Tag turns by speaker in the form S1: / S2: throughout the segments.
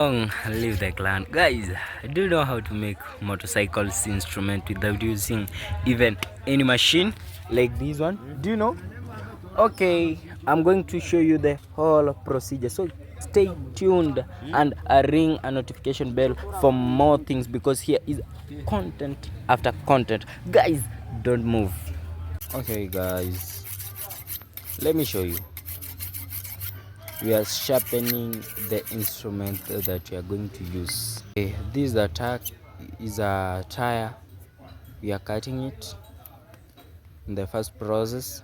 S1: Long live the clan. Guys, do you know how to make motorcycles instrument without using even any machine like this one? Do you know? Okay, I'm going to show you the whole procedure, so stay tuned and ring a notification bell for more things, because here is content after content. Guys, don't move. Okay guys, let me show you. We are sharpening the instrument that we are going to use. Okay, this is a tire. We are cutting it in the first process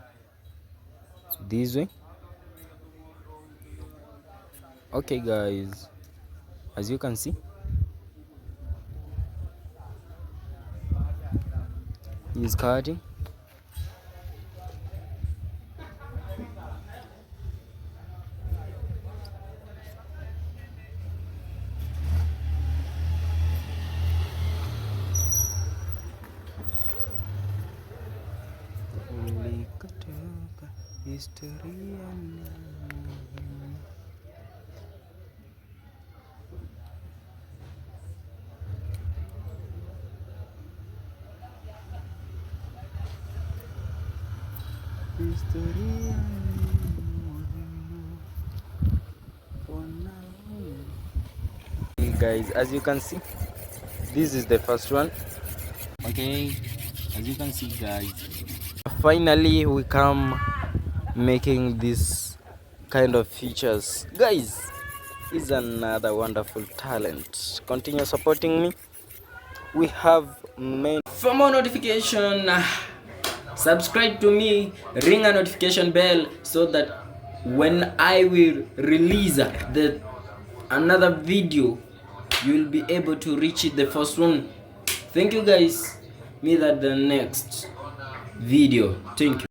S1: this way. Okay guys, as you can see, he's cutting. Guys, as you can see, this is the first one. Okay, as you can see guys, finally we come making this kind of features. Guys, is another wonderful talent. Continue supporting me. We have many. For more notification, subscribe to me, ring a notification bell, so that when I will release another video, you will be able to reach it the first one. Thank you guys. Meet at the next video. Thank you.